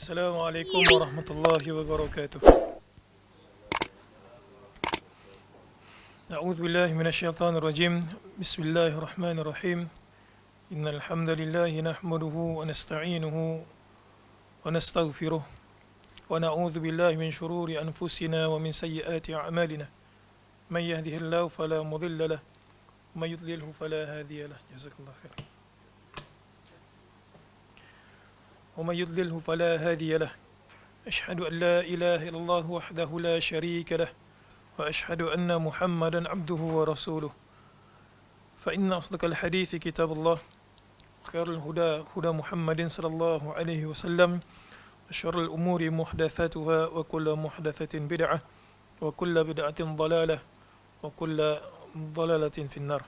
السلام عليكم ورحمة الله وبركاته. أعوذ بالله من الشيطان الرجيم. بسم الله الرحمن الرحيم. إن الحمد لله نحمده ونستعينه ونستغفره ونعوذ بالله من شرور أنفسنا ومن سيئات أعمالنا. من يهده الله فلا مضل له ومن يضلله فلا هادي له. جزاك الله خير. ومن يضلله فلا هادي له. أشهد أن لا إله إلا الله وحده لا شريك له وأشهد أن محمدا عبده ورسوله. فإن أصدق الحديث كتاب الله خير الهدى هدى محمد صلى الله عليه وسلم وشر الأمور محدثاتها وكل محدثة بدعة وكل بدعة ضلالة وكل ضلالة في النار.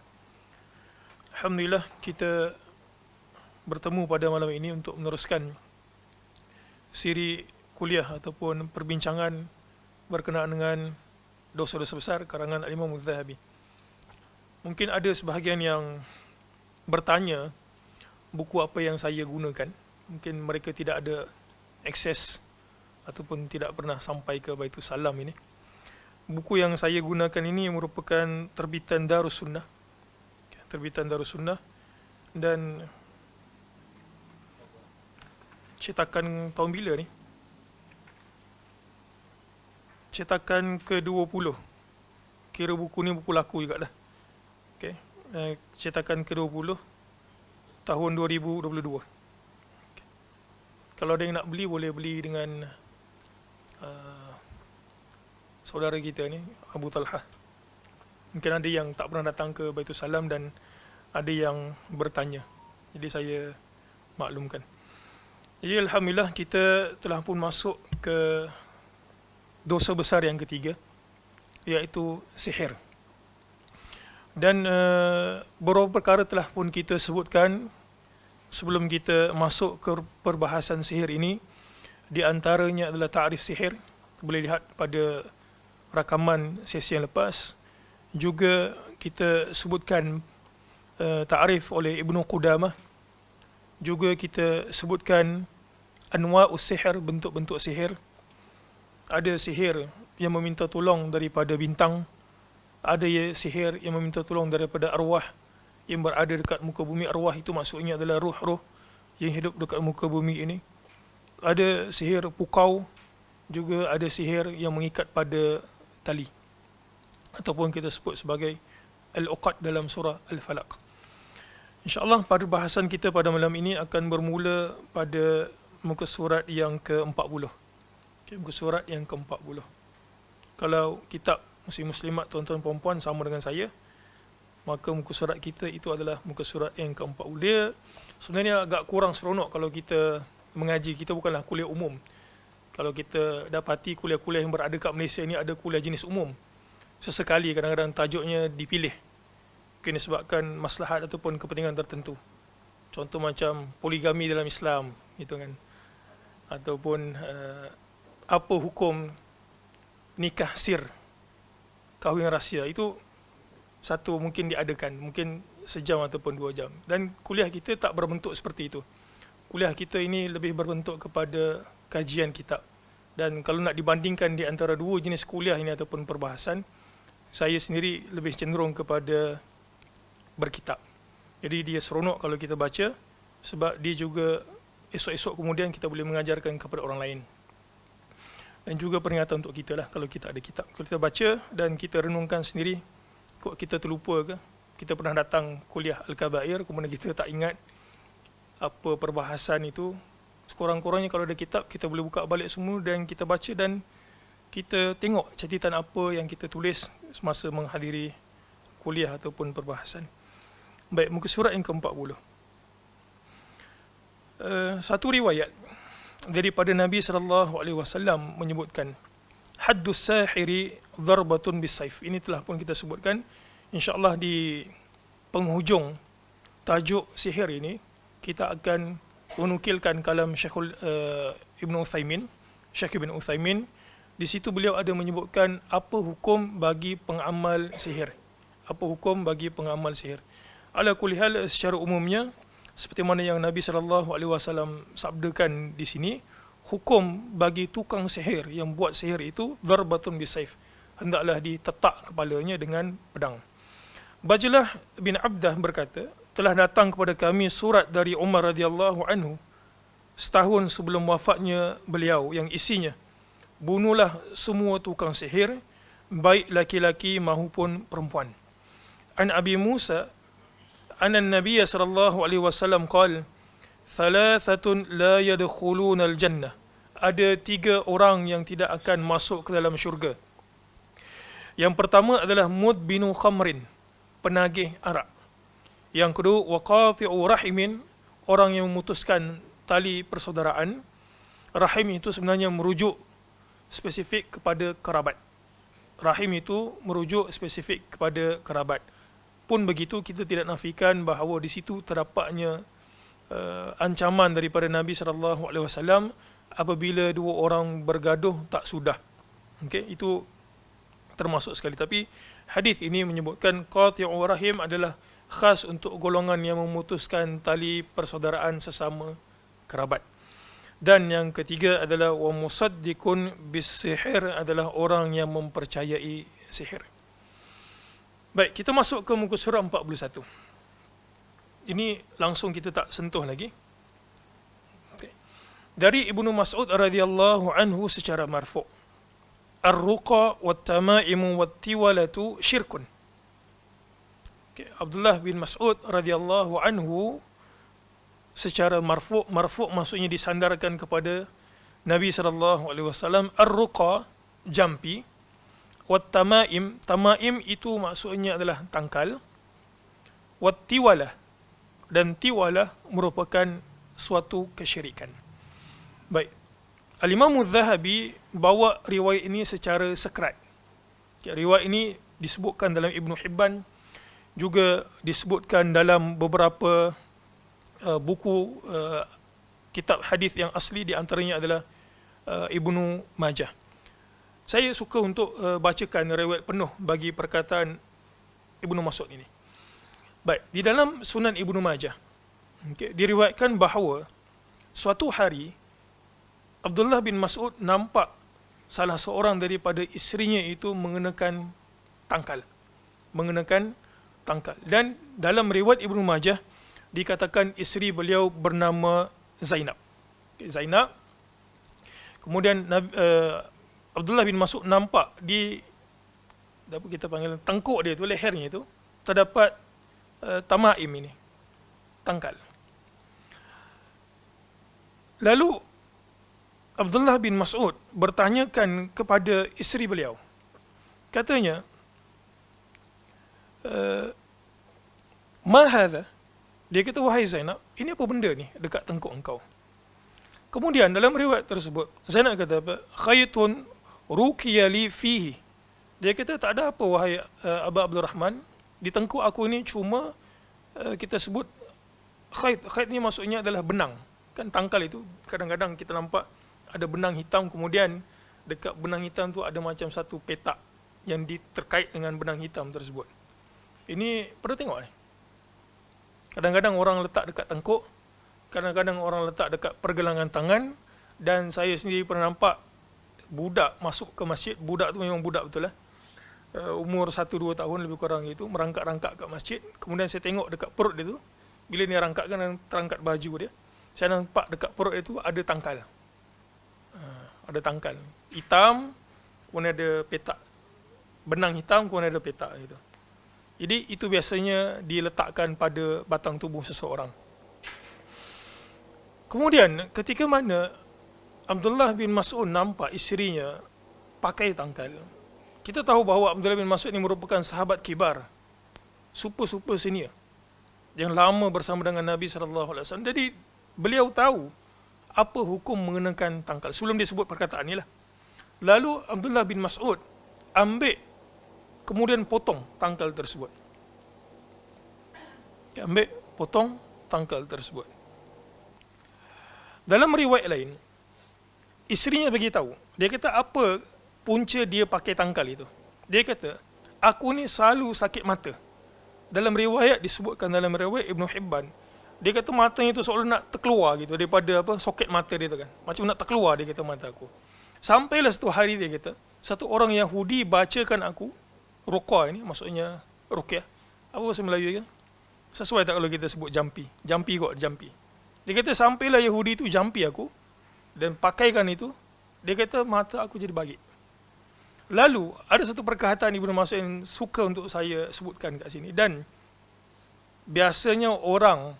Alhamdulillah, kita bertemu pada malam ini untuk meneruskan siri kuliah ataupun perbincangan berkenaan dengan dosa-dosa besar karangan Al-Imam Az-Zahabi. Mungkin ada sebahagian yang bertanya buku apa yang saya gunakan. Mungkin mereka tidak ada akses ataupun tidak pernah sampai ke Baitul Salam ini. Buku yang saya gunakan ini merupakan terbitan Darus Sunnah. Terbitan Darus Sunnah dan cetakan tahun bila ni? Cetakan ke-20. Kira buku ni buku laku jugalah. Okay. Cetakan ke-20 tahun 2022. Okay. Kalau ada yang nak beli, boleh beli dengan saudara kita ni, Abu Talha. Mungkin ada yang tak pernah datang ke Baitul Salam dan ada yang bertanya. Jadi saya maklumkan. Jadi Alhamdulillah kita telah pun masuk ke dosa besar yang ketiga, iaitu sihir. Dan beberapa perkara telah pun kita sebutkan sebelum kita masuk ke perbahasan sihir ini. Di antaranya adalah ta'rif sihir. Boleh lihat pada rakaman sesi yang lepas. Juga kita sebutkan ta'rif oleh Ibnu Qudamah. Juga kita sebutkan anwa'us sihir, bentuk-bentuk sihir. Ada sihir yang meminta tolong daripada bintang. Ada sihir yang meminta tolong daripada arwah yang berada dekat muka bumi. Arwah itu maksudnya adalah ruh-ruh yang hidup dekat muka bumi ini. Ada sihir pukau. Juga ada sihir yang mengikat pada tali, ataupun kita sebut sebagai al-uqad dalam surah Al-Falaq. InsyaAllah pada bahasan kita pada malam ini akan bermula pada muka surat yang ke-40. Okay, muka surat yang ke-40. Kalau kitab muslim-muslimat tuan-tuan puan-puan sama dengan saya, maka muka surat kita itu adalah muka surat yang ke-40. Dia sebenarnya agak kurang seronok kalau kita mengaji. Kita bukanlah kuliah umum. Kalau kita dapati kuliah-kuliah yang berada kat Malaysia ini ada kuliah jenis umum. Sesekali kadang-kadang tajuknya dipilih. Mungkin disebabkan maslahat ataupun kepentingan tertentu. Contoh macam poligami dalam Islam, gitu kan. Ataupun apa hukum nikah sir, kahwin rahsia. Itu satu mungkin diadakan, mungkin sejam ataupun 2 jam. Dan kuliah kita tak berbentuk seperti itu. Kuliah kita ini lebih berbentuk kepada kajian kitab. Dan kalau nak dibandingkan di antara dua jenis kuliah ini ataupun perbahasan, saya sendiri lebih cenderung kepada berkitab. Jadi dia seronok kalau kita baca, sebab dia juga esok-esok kemudian kita boleh mengajarkan kepada orang lain. Dan juga peringatan untuk kita lah kalau kita ada kitab. Kalau kita baca dan kita renungkan sendiri, kok kita terlupa ke? Kita pernah datang kuliah Al-Kabair, kemudian kita tak ingat apa perbahasan itu. Sekurang-kurangnya kalau ada kitab, kita boleh buka balik semua dan kita baca dan kita tengok catatan apa yang kita tulis semasa menghadiri kuliah ataupun perbahasan. Baik, muka surat yang ke-40. Satu riwayat daripada Nabi SAW menyebutkan, haddus sahiri dharbatun bis-saif. Ini telah pun kita sebutkan. InsyaAllah di penghujung tajuk sihir ini, kita akan menukilkan kalam Syekhul Ibn Uthaymin, Syekh Ibn Uthaymin. Di situ beliau ada menyebutkan apa hukum bagi pengamal sihir. Apa hukum bagi pengamal sihir. Ala kulli hal, secara umumnya seperti mana yang Nabi SAW sabdakan di sini, hukum bagi tukang sihir yang buat sihir itu darbatun bisayf, hendaklah ditetak kepalanya dengan pedang. Bajlah bin Abdah berkata, telah datang kepada kami surat dari Umar radhiyallahu anhu setahun sebelum wafatnya beliau, yang isinya, bunuhlah semua tukang sihir, baik laki-laki maupun perempuan. An Abi Musa anna Nabiy sallallahu alaihi wasallam qala, thalathatun la yadkhuluna al-jannah. Ada 3 orang yang tidak akan masuk ke dalam syurga. Yang pertama adalah mudbinu khamrin, penagih arak. Yang kedua, waqati'u rahimin, orang yang memutuskan tali persaudaraan. Rahim itu sebenarnya merujuk spesifik kepada kerabat. Rahim itu merujuk spesifik kepada kerabat. Pun begitu, kita tidak nafikan bahawa di situ terdapatnya ancaman daripada Nabi SAW apabila 2 orang bergaduh tak sudah. Okey, itu termasuk sekali. Tapi hadis ini menyebutkan qati'u rahim adalah khas untuk golongan yang memutuskan tali persaudaraan sesama kerabat. Dan yang ketiga adalah wa musaddiqun bis-sihir, adalah orang yang mempercayai sihir. Baik, kita masuk ke muka surat 41. Ini langsung kita tak sentuh lagi. Okay. Dari Ibnu Mas'ud radhiyallahu anhu secara marfu', ar-ruqa wat-tama'imu wat-tiwalatu syirkun. Okay. Abdullah bin Mas'ud radhiyallahu anhu secara marfu' maksudnya disandarkan kepada Nabi sallallahu alaihi wasallam, ar-ruqa jampi, wat-tama'im, tamaim itu maksudnya adalah tangkal, wat-tiwalah, dan tiwalah merupakan suatu kesyirikan. Baik, Al-Imam Az-Zahabi bawa riwayat ini secara sekrat. Riwayat ini disebutkan dalam Ibn Hibban, juga disebutkan dalam beberapa buku kitab hadis yang asli, di antaranya adalah Ibnu Majah. Saya suka untuk bacakan riwayat penuh bagi perkataan Ibnu Mas'ud ini. Baik, di dalam Sunan Ibnu Majah, okay, diriwayatkan bahawa suatu hari Abdullah bin Mas'ud nampak salah seorang daripada isterinya itu mengenakan tangkal. Dan dalam riwayat Ibnu Majah dikatakan isteri beliau bernama Zainab. Okay, Zainab. Kemudian Abdullah bin Mas'ud nampak di, apa kita panggil, tengkuk dia tu, lehernya itu terdapat tamaim ini, tangkal. Lalu Abdullah bin Mas'ud bertanyakan kepada isteri beliau. Katanya, ma hadha? Dia kata, wahai Zainab, ini apa benda ni dekat tengkuk engkau? Kemudian dalam riwayat tersebut, Zainab kata apa? Khaytun ruqiya li fihi. Dia kata, tak ada apa wahai Aba Abdul Rahman, di tengkuk aku ini cuma kita sebut khayt. Khayt ni maksudnya adalah benang. Kan tangkal itu kadang-kadang kita nampak ada benang hitam, kemudian dekat benang hitam tu ada macam satu petak yang terkait dengan benang hitam tersebut. Ini pernah tengok ni? Kadang-kadang orang letak dekat tengkuk, kadang-kadang orang letak dekat pergelangan tangan, dan saya sendiri pernah nampak budak masuk ke masjid. Budak tu memang budak betul lah, umur 1-2 tahun lebih kurang itu, merangkak-rangkak kat masjid. Kemudian saya tengok dekat perut dia tu, bila dia rangkakkan dan terangkat baju dia, saya nampak dekat perut dia tu ada tangkal. Ada tangkal hitam, kemudian ada petak, benang hitam, kemudian ada petak gitu. Jadi itu biasanya diletakkan pada batang tubuh seseorang. Kemudian ketika mana Abdullah bin Mas'ud nampak isterinya pakai tangkal, kita tahu bahawa Abdullah bin Mas'ud ini merupakan sahabat kibar, super senior, yang lama bersama dengan Nabi SAW. Jadi beliau tahu apa hukum mengenakan tangkal sebelum dia sebut perkataan ni lah. Lalu Abdullah bin Mas'ud ambil, kemudian potong tangkal tersebut. Ambil, potong tangkal tersebut. Dalam riwayat lain, isterinya beritahu, dia kata apa punca dia pakai tangkal itu. Dia kata, aku ni selalu sakit mata. Dalam riwayat disebutkan dalam riwayat Ibn Hibban, Dia kata matanya tu seolah nak terkeluar gitu daripada soket mata dia tu kan. Macam nak terkeluar, dia kata, mata aku. Sampailah satu hari, dia kata, satu orang Yahudi bacakan aku ruqyah ini, maksudnya ruqyah. Apa bahasa Melayu ya? Sesuai tak kalau kita sebut jampi? Jampi kot, jampi. Dia kata sampailah Yahudi tu jampi aku dan pakaikan itu. Dia kata mata aku jadi balik. Lalu ada satu perkataan Ibnu Mas'ud yang suka untuk saya sebutkan kat sini, dan biasanya orang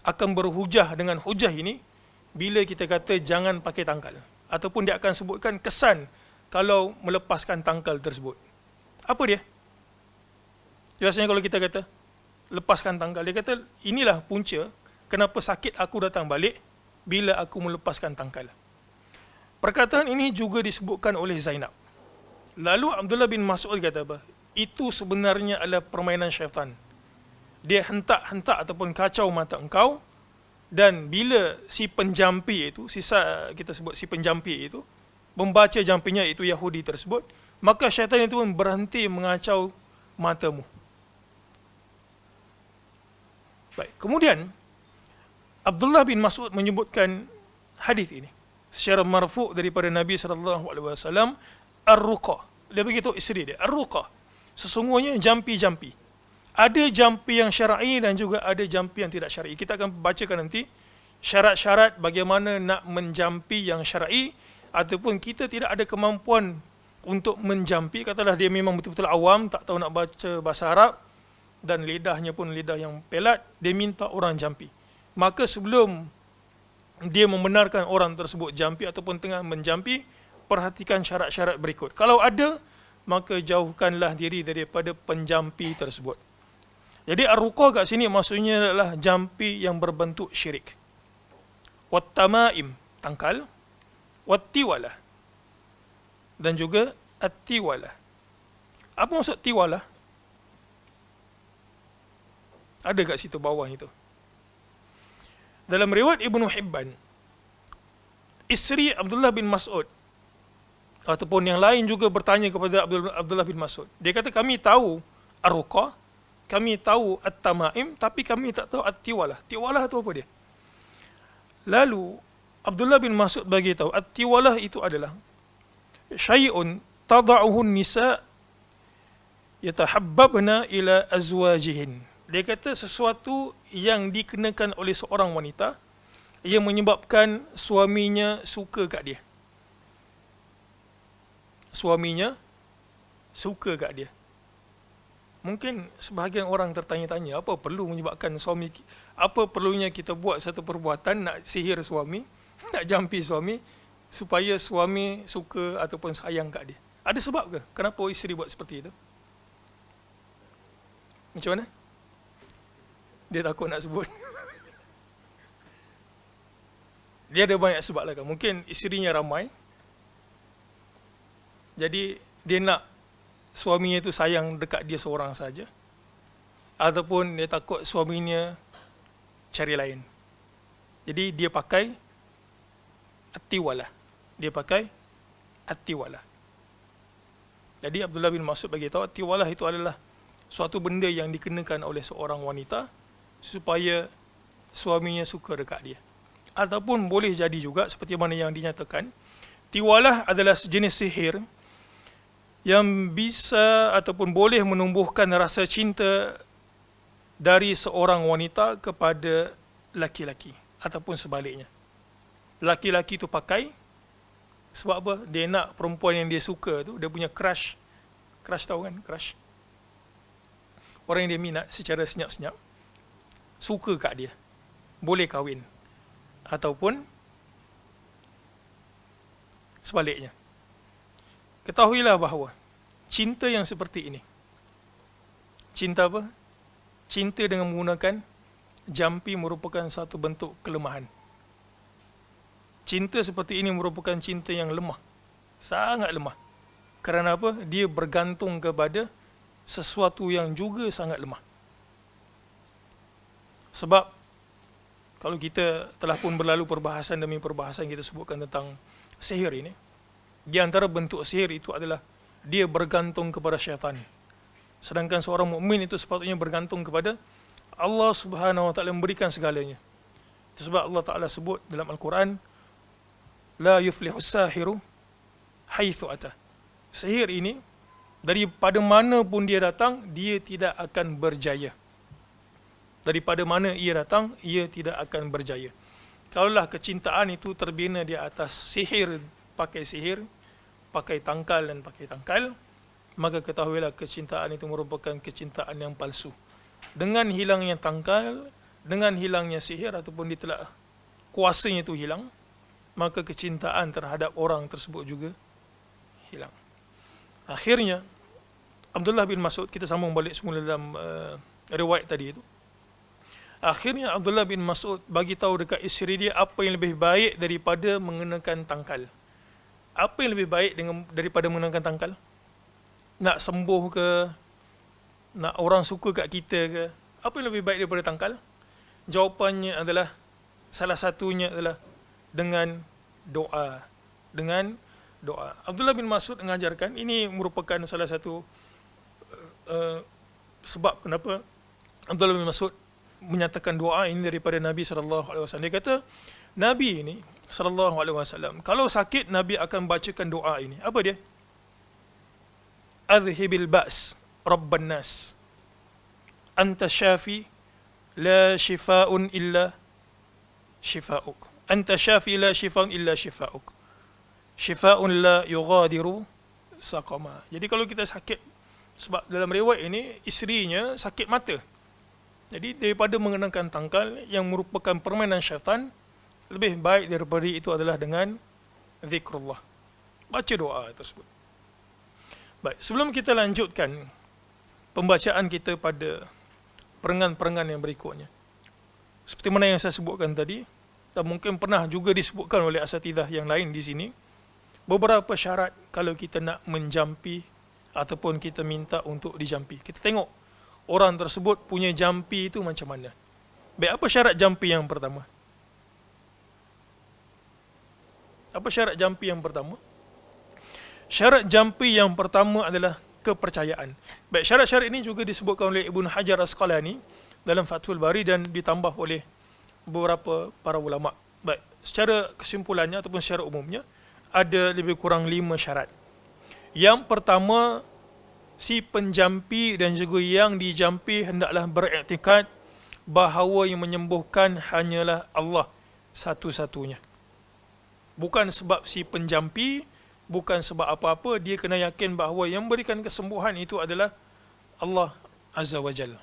akan berhujah dengan hujah ini bila kita kata jangan pakai tangkal, ataupun dia akan sebutkan kesan kalau melepaskan tangkal tersebut. Apa dia? Biasanya kalau kita kata lepaskan tangkal, dia kata inilah punca kenapa sakit aku datang balik bila aku melepaskan tangkal. Perkataan ini juga disebutkan oleh Zainab. Lalu Abdullah bin Mas'ud kata apa? Itu sebenarnya adalah permainan syaitan. Dia hentak-hentak ataupun kacau mata engkau, dan bila si penjampi itu, kita sebut si penjampi itu, membaca jampinya itu Yahudi tersebut, maka syaitan itu pun berhenti mengacau matamu. Baik, kemudian Abdullah bin Mas'ud menyebutkan hadis ini secara marfu' daripada Nabi SAW, ar-ruqa. Dia beritahu isteri dia, ar-ruqa, sesungguhnya jampi-jampi. Ada jampi yang syar'i dan juga ada jampi yang tidak syar'i. Kita akan bacakan nanti syarat-syarat bagaimana nak menjampi yang syar'i, ataupun kita tidak ada kemampuan untuk menjampi, katalah dia memang betul-betul awam, tak tahu nak baca bahasa Arab, dan lidahnya pun lidah yang pelat, dia minta orang jampi. Maka sebelum dia membenarkan orang tersebut jampi ataupun tengah menjampi, perhatikan syarat-syarat berikut. Kalau ada, maka jauhkanlah diri daripada penjampi tersebut. Jadi ar-ruqa kat sini maksudnya adalah jampi yang berbentuk syirik. Wat-tamaim, tangkal. Wat-tiwalah, dan juga at-tiwalah. Apa maksud tiwalah? Ada kat situ bawah itu. Dalam riwayat Ibnu Hibban, isteri Abdullah bin Mas'ud ataupun yang lain juga bertanya kepada Abdullah bin Mas'ud. Dia kata kami tahu ar-ruqa, kami tahu at-tamaim, tapi kami tak tahu at-tiwalah. Tiwalah itu apa dia? Lalu Abdullah bin Mas'ud bagi tahu at-tiwalah itu adalah syai'un tada'uhu an-nisa yatahabbabna ila azwajihin. Dia kata sesuatu yang dikenakan oleh seorang wanita yang menyebabkan suaminya suka kat dia. Suaminya suka kat dia. Mungkin sebahagian orang tertanya-tanya, apa perlu menyebabkan suami, apa perlunya kita buat satu perbuatan nak sihir suami, nak jampi suami supaya suami suka ataupun sayang kat dia? Ada sebab ke kenapa isteri buat seperti itu? Macam mana? Dia takut nak sebut. Dia ada banyak sebab lah kan. Mungkin isterinya ramai, jadi dia nak suaminya itu sayang dekat dia seorang saja, ataupun dia takut suaminya cari lain. Jadi dia pakai at-tiwalah. Dia pakai at-tiwalah. Jadi Abdullah bin Mas'ud bagi tahu at-tiwalah itu adalah suatu benda yang dikenakan oleh seorang wanita supaya suaminya suka dekat dia. Ataupun boleh jadi juga seperti mana yang dinyatakan, tiwalah adalah jenis sihir yang bisa ataupun boleh menumbuhkan rasa cinta dari seorang wanita kepada laki-laki, ataupun sebaliknya. Laki-laki tu pakai sebab apa? Dia nak perempuan yang dia suka tu, dia punya crush. Crush tahu kan? Crush. Orang yang dia minat secara senyap-senyap, suka kat dia, boleh kahwin. Ataupun sebaliknya. Ketahuilah bahawa cinta yang seperti ini, cinta apa? Cinta dengan menggunakan jampi merupakan satu bentuk kelemahan. Cinta seperti ini merupakan cinta yang lemah, sangat lemah. Kerana apa? Dia bergantung kepada sesuatu yang juga sangat lemah. Sebab kalau kita telah pun berlalu perbahasan demi perbahasan kita sebutkan tentang sihir ini, di antara bentuk sihir itu adalah dia bergantung kepada syaitan. Sedangkan seorang mukmin itu sepatutnya bergantung kepada Allah Subhanahu wa taala memberikan segalanya. Itu sebab Allah Taala sebut dalam Al-Quran, la yuflihus sahiru haitsu ata. Sihir ini daripada mana pun dia datang, dia tidak akan berjaya. Daripada mana ia datang, ia tidak akan berjaya. Kalaulah kecintaan itu terbina di atas sihir, pakai tangkal dan pakai tangkal, maka ketahuilah kecintaan itu merupakan kecintaan yang palsu. Dengan hilangnya tangkal, dengan hilangnya sihir ataupun ditelah kuasanya itu hilang, maka kecintaan terhadap orang tersebut juga hilang. Akhirnya Abdullah bin Mas'ud, kita sambung balik semula dalam riwayat tadi itu. Akhirnya Abdullah bin Mas'ud bagi tahu dekat isteri dia apa yang lebih baik daripada mengenakan tangkal. Apa yang lebih baik daripada mengenakan tangkal? Nak sembuh ke? Nak orang suka kat kita ke? Apa yang lebih baik daripada tangkal? Jawapannya adalah, salah satunya adalah dengan doa. Dengan doa. Abdullah bin Mas'ud mengajarkan, ini merupakan salah satu sebab kenapa Abdullah bin Mas'ud menyatakan doa ini daripada Nabi SAW. Dia kata, Nabi ini SAW, kalau sakit, Nabi akan bacakan doa ini. Apa dia? Adhibil ba's rabban nas, anta syafi la shifa'un illa shifa'uk, anta syafi la shifa'un illa shifa'uk, shifa'un la yughadiru saqama. Jadi kalau kita sakit, sebab dalam riwayat ini isterinya sakit mata, jadi daripada mengenakan tangkal yang merupakan permainan syaitan, lebih baik daripada itu adalah dengan zikrullah, baca doa tersebut. Baik, sebelum kita lanjutkan pembacaan kita pada perengan-perengan yang berikutnya, seperti mana yang saya sebutkan tadi, dan mungkin pernah juga disebutkan oleh asatidzah yang lain di sini, beberapa syarat kalau kita nak menjampi ataupun kita minta untuk dijampi. Kita tengok orang tersebut punya jampi itu macam mana. Baik, apa syarat jampi yang pertama? Apa syarat jampi yang pertama? Syarat jampi yang pertama adalah kepercayaan. Baik, syarat-syarat ini juga disebutkan oleh Ibnu Hajar Asqalani dalam Fathul Bari dan ditambah oleh beberapa para ulama. Baik, secara kesimpulannya ataupun secara umumnya ada lebih kurang 5 syarat. Yang pertama, si penjampi dan juga yang dijampi hendaklah beriktikad bahawa yang menyembuhkan hanyalah Allah satu-satunya. Bukan sebab si penjampi, bukan sebab apa-apa, dia kena yakin bahawa yang memberikan kesembuhan itu adalah Allah Azza wa Jalla.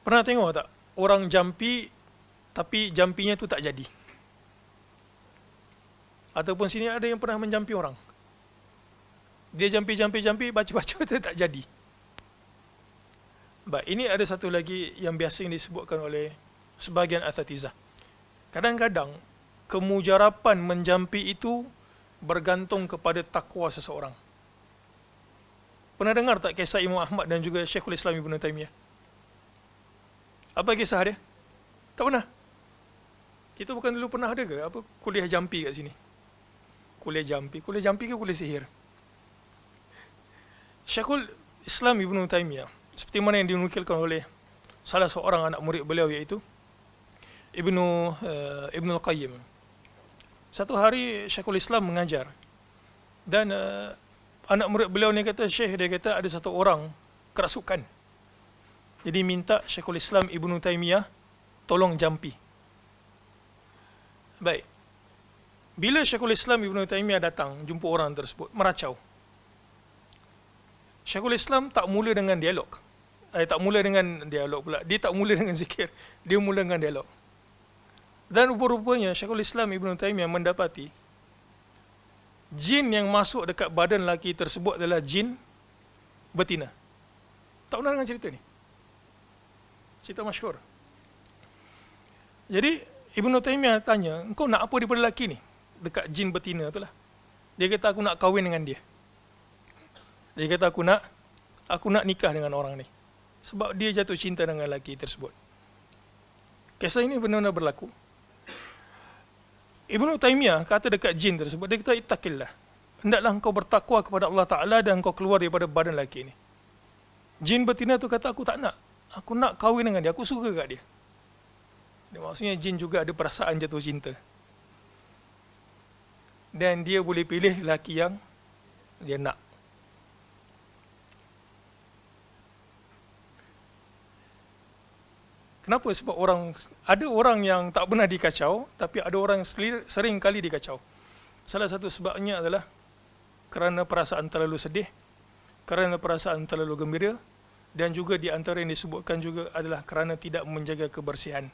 Pernah tengok tak orang jampi tapi jampinya tu tak jadi? Ataupun sini ada yang pernah menjampi orang, dia jampi, baca-baca tu tak jadi. Baik, ini ada satu lagi yang biasa yang disebutkan oleh sebahagian asatizah. Kadang-kadang kemujarapan menjampi itu bergantung kepada takwa seseorang. Pernah dengar tak kisah Imam Ahmad dan juga Syekhul Islam Ibn Taymiyah? Apa kisah dia? Tak pernah? Kita bukan dulu pernah ada ke apa kuliah jampi kat sini? Kuliah jampi ke kuliah sihir? Syekhul Islam Ibn Taymiyah, seperti mana yang dinukilkan oleh salah seorang anak murid beliau, iaitu Ibnu Al-Qayyim. Satu hari Syekhul Islam mengajar, dan anak murid beliau ni kata, Syekh, dia kata ada satu orang kerasukan. Jadi minta Syekhul Islam Ibn Taymiyah tolong jampi. Baik, bila Syekhul Islam Ibn Taymiyah datang jumpa orang tersebut, meracau. Syekhul Islam tak mula dengan dialog. Dia tak mula dengan zikir. Dia mula dengan dialog. Dan rupa-rupanya Syekhul Islam Ibn Taymiyah mendapati jin yang masuk dekat badan lelaki tersebut adalah jin betina. Tak pernah dengar cerita ni? Cerita masyhur. Jadi Ibn Taymiyah tanya, engkau nak apa daripada lelaki ni? Dekat jin betina tu lah. Dia kata, aku nak kahwin dengan dia. Dia kata, aku nak nikah dengan orang ni. Sebab dia jatuh cinta dengan lelaki tersebut. Kisah ini benar-benar berlaku. Ibnu Taymiyah kata dekat jin tersebut, dia kata, ittaqillah, hendaklah engkau bertakwa kepada Allah Ta'ala dan engkau keluar daripada badan lelaki ini. Jin betina tu kata, aku tak nak. Aku nak kahwin dengan dia, aku suka kat dia. Maksudnya jin juga ada perasaan jatuh cinta. Dan dia boleh pilih lelaki yang dia nak. Kenapa? Sebab ada orang yang tak pernah dikacau, tapi ada orang sering kali dikacau. Salah satu sebabnya adalah kerana perasaan terlalu sedih, kerana perasaan terlalu gembira, dan juga di antara yang disebutkan juga adalah kerana tidak menjaga kebersihan.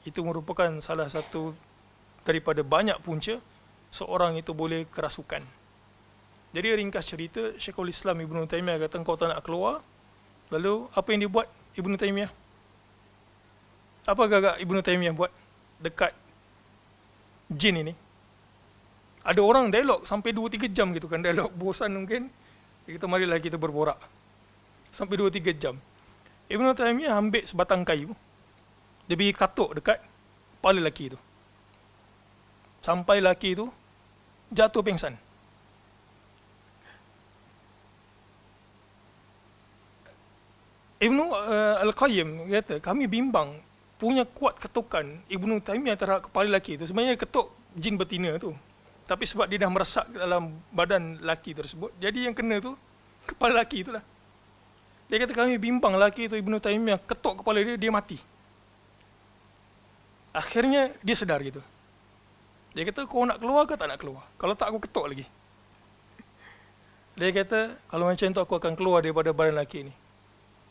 Itu merupakan salah satu daripada banyak punca seorang itu boleh kerasukan. Jadi ringkas cerita, Syekhul Islam Ibn Taymiyah kata, kau tak nak keluar. Lalu apa yang dibuat Ibn Taymiyah? Apa gagak Ibn Taymiyah buat dekat jin ini? Ada orang dialog sampai 2-3 jam gitu kan, dialog bosan mungkin. Kita marilah kita berborak. Sampai 2-3 jam. Ibn Taymiyah ambil sebatang kayu. Dia pergi katuk dekat kepala lelaki itu. Sampai lelaki itu jatuh pingsan. Ibnu Al-Qayyim kata, kami bimbang punya kuat ketukan Ibnu Taymiyah terhadap kepala lelaki itu. Sebenarnya ketuk jin betina tu. Tapi sebab dia dah meresap dalam badan lelaki tersebut, jadi yang kena tu kepala lelaki itulah. Dia kata kami bimbang lelaki itu Ibnu Taymiyah ketuk kepala dia, dia mati. Akhirnya dia sedar gitu. Dia kata, kau nak keluar ke tak nak keluar? Kalau tak, aku ketuk lagi. Dia kata, kalau macam tu aku akan keluar daripada badan lelaki ini.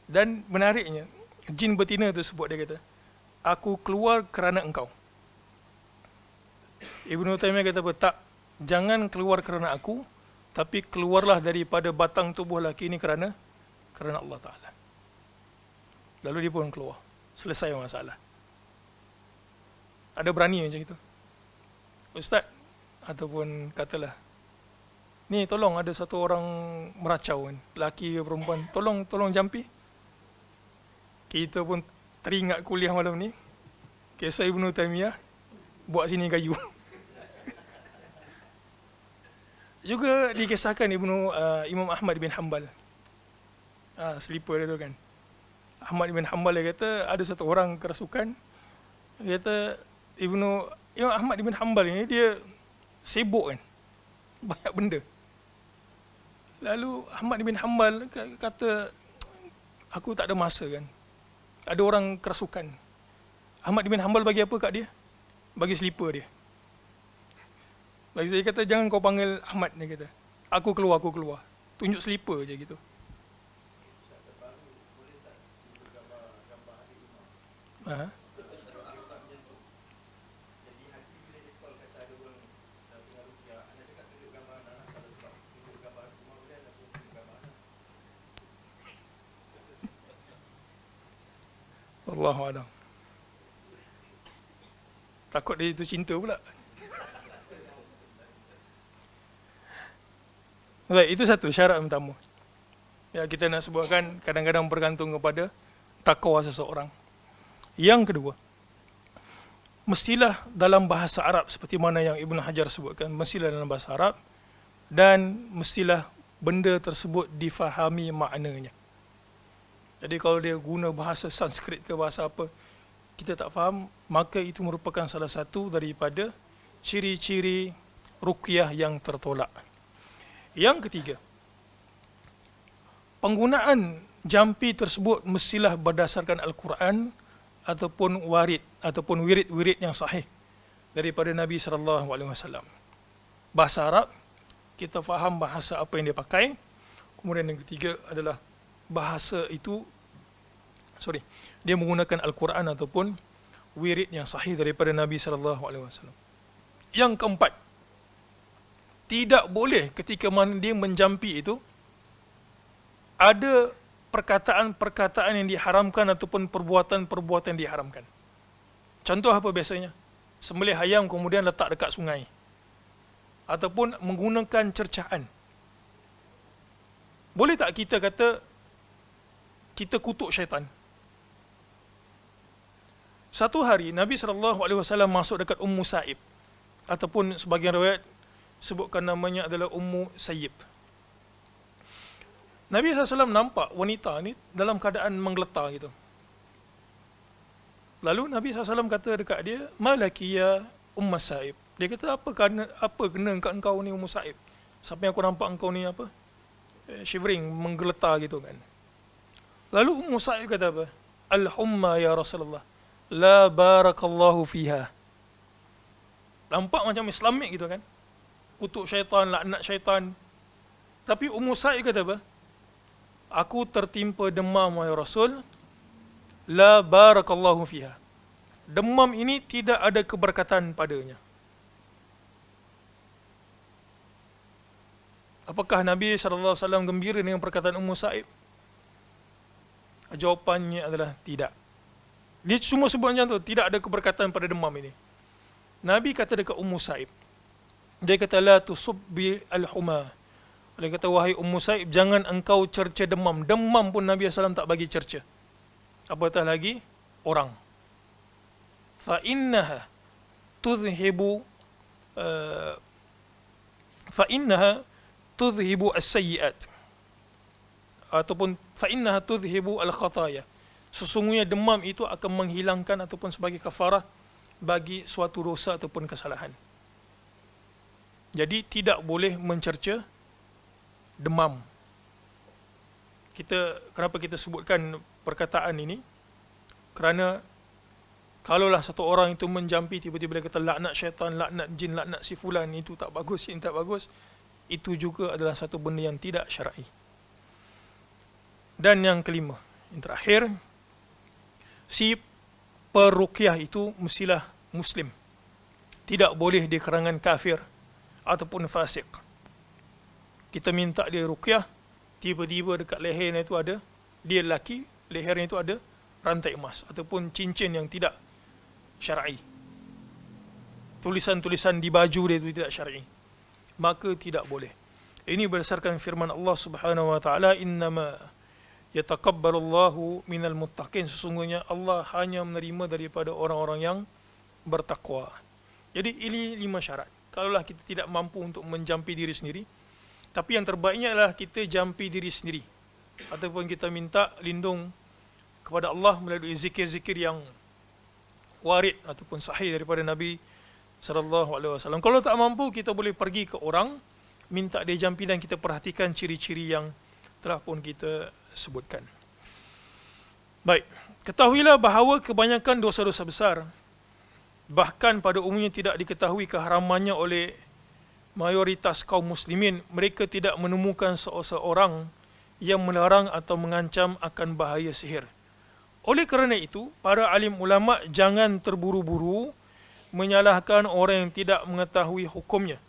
Dan menariknya, jin betina tersebut dia kata, aku keluar kerana engkau. Ibnu Taymiyah kata apa? Tak, jangan keluar kerana aku, tapi keluarlah daripada batang tubuh lelaki ini kerana Allah Ta'ala. Lalu dia pun keluar. Selesai masalah. Ada berani macam itu? Ustaz, ataupun katalah, ni tolong ada satu orang meracau kan, lelaki ke perempuan, tolong jampi. Kita pun teringat kuliah malam ni, kisah Ibnu Taymiyah, buat sini kayu. Juga dikisahkan Imam Ahmad bin Hanbal. Sleeper dia tu kan. Ahmad bin Hanbal dia kata, ada satu orang kerasukan, dia kata, Imam Ahmad bin Hanbal ini dia sibuk kan, banyak benda. Lalu Ahmad bin Hanbal kata, aku tak ada masa kan. Ada orang kerasukan. Ahmad bin Hanbal bagi apa kat dia? Bagi slipper dia. Bagi saya kata, jangan kau panggil Ahmad, dia kata. Aku keluar. Tunjuk slipper je gitu. Ha? Allahu a'lam. Takut dia itu cinta pula. Baik, itu satu syarat pertama. Ya, kita nak sebutkan kadang-kadang bergantung kepada takwa seseorang. Yang kedua, mestilah dalam bahasa Arab seperti mana yang Ibn Hajar sebutkan, mestilah dalam bahasa Arab dan mestilah benda tersebut difahami maknanya. Jadi kalau dia guna bahasa Sanskrit ke bahasa apa, kita tak faham, maka itu merupakan salah satu daripada ciri-ciri ruqyah yang tertolak. Yang ketiga, penggunaan jampi tersebut mestilah berdasarkan Al-Quran ataupun wirid-wirid yang sahih daripada Nabi SAW. Bahasa Arab, kita faham bahasa apa yang dia pakai. Kemudian yang ketiga adalah bahasa itu, dia menggunakan Al-Quran ataupun wirid yang sahih daripada Nabi SAW. Yang keempat, tidak boleh ketika mana dia menjampi itu ada perkataan-perkataan yang diharamkan ataupun perbuatan-perbuatan yang diharamkan. Contoh apa biasanya? Sembelih ayam kemudian letak dekat sungai. Ataupun menggunakan cercaan. Boleh tak kita kata kita kutuk syaitan? Satu hari Nabi SAW masuk dekat Ummu Sa'ib, ataupun sebagian riwayat sebutkan namanya adalah Ummu Sayyib. Nabi SAW nampak wanita ni dalam keadaan menggeletar gitu. Lalu Nabi SAW kata dekat dia, "Malaki ya Sa'ib." Dia kata, apa kena kat engkau ni Sa'ib? Sampai aku nampak engkau ni shivering, menggeletar gitu kan. Lalu Sa'ib kata apa? "Al-humma ya Rasulullah. La barakallahu fiha." Nampak macam Islamik gitu kan. Kutuk syaitan, laknat syaitan. Tapi Sa'ib kata apa? "Aku tertimpa demam wahai Rasul. La barakallahu fiha." Demam ini tidak ada keberkatan padanya. Apakah Nabi SAW gembira dengan perkataan Sa'ib? Jawapannya adalah tidak. Dia cuma sebut macam tu, tidak ada keberkatan pada demam ini. Nabi kata dekat Sa'ib, dia kata, "La tusubbi al-huma." Dia kata, "Wahai Sa'ib, jangan engkau cerca demam." Demam pun Nabi SAW tak bagi cerca. Apatah lagi orang. Fa innaha tudhibu as-sayyi'at, ataupun fa innaha tudhibu al-khataya. Sesungguhnya demam itu akan menghilangkan ataupun sebagai kafarah bagi suatu dosa ataupun kesalahan. Jadi tidak boleh mencerca demam. Kenapa kita sebutkan perkataan ini? Kerana kalaulah satu orang itu menjampi, tiba-tiba dia kata laknat syaitan, laknat jin, laknat si fulan, itu tak bagus, ini tak bagus, itu juga adalah satu benda yang tidak syar'i. Dan yang kelima, yang terakhir, si peruqyah itu mestilah Muslim. Tidak boleh di kalangan kafir ataupun fasik. Kita minta dia ruqyah, tiba-tiba dekat lehernya itu ada, dia lelaki, lehernya itu ada rantai emas ataupun cincin yang tidak syar'i. Tulisan-tulisan di baju dia itu tidak syar'i. Maka tidak boleh. Ini berdasarkan firman Allah Subhanahu wa taala, "Innama yataqabbalullahu minal muttaqin." Sesungguhnya Allah hanya menerima daripada orang-orang yang bertakwa. Jadi ini 5 syarat. Kalaulah kita tidak mampu untuk menjampi diri sendiri, tapi yang terbaiknya adalah kita jampi diri sendiri, ataupun kita minta lindung kepada Allah melalui zikir-zikir yang warid ataupun sahih daripada Nabi SAW. Kalau tak mampu, kita boleh pergi ke orang, minta dia jampi, dan kita perhatikan ciri-ciri yang telah pun kita sebutkan. Baik, ketahuilah bahawa kebanyakan dosa-dosa besar, bahkan pada umumnya tidak diketahui keharamannya oleh mayoritas kaum muslimin. Mereka tidak menemukan seorang yang melarang atau mengancam akan bahaya sihir. Oleh kerana itu, para alim ulama jangan terburu-buru menyalahkan orang yang tidak mengetahui hukumnya.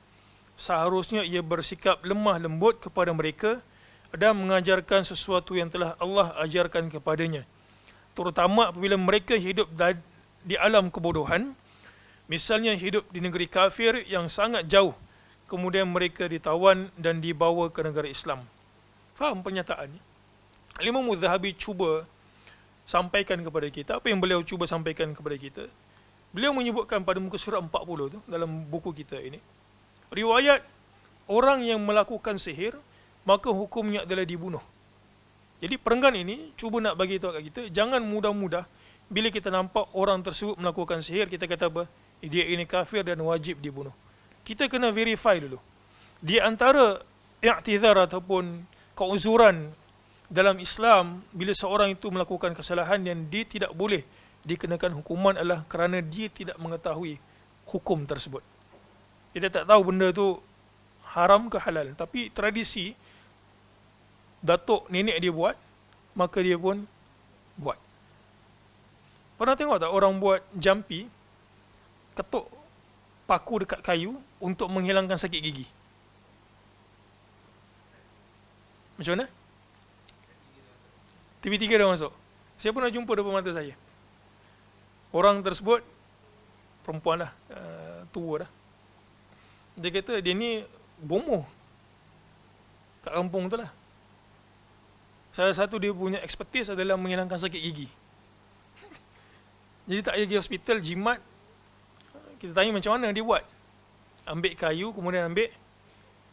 Seharusnya ia bersikap lemah lembut kepada mereka dan mengajarkan sesuatu yang telah Allah ajarkan kepadanya. Terutama apabila mereka hidup di alam kebodohan, misalnya hidup di negeri kafir yang sangat jauh, kemudian mereka ditawan dan dibawa ke negara Islam. Faham pernyataan ini? Imam Az-Zahabi cuba sampaikan kepada kita, apa yang beliau cuba sampaikan kepada kita. Beliau menyebutkan pada muka surat 40 tu, dalam buku kita ini, riwayat orang yang melakukan sihir, maka hukumnya adalah dibunuh. Jadi perenggan ini cuba nak bagi tahu kat kita, jangan mudah-mudah bila kita nampak orang tersebut melakukan sihir, kita kata apa? Dia ini kafir dan wajib dibunuh. Kita kena verify dulu. Di antara i'tizar ataupun keuzuran dalam Islam, bila seorang itu melakukan kesalahan yang dia tidak boleh dikenakan hukuman, adalah kerana dia tidak mengetahui hukum tersebut. Dia tak tahu benda tu haram ke halal, tapi tradisi datuk nenek dia buat, maka dia pun buat. Pernah tengok tak orang buat jampi, ketuk paku dekat kayu untuk menghilangkan sakit gigi? Macam mana? TV3 dah masuk. Saya pernah jumpa depan mata saya. Orang tersebut perempuan lah, tua dah. Dia kata dia ni bomoh kat kampung tu lah. Salah satu dia punya expertise adalah menghilangkan sakit gigi. Jadi tak payah pergi hospital, jimat. Kita tanya macam mana dia buat. Ambil kayu, kemudian ambil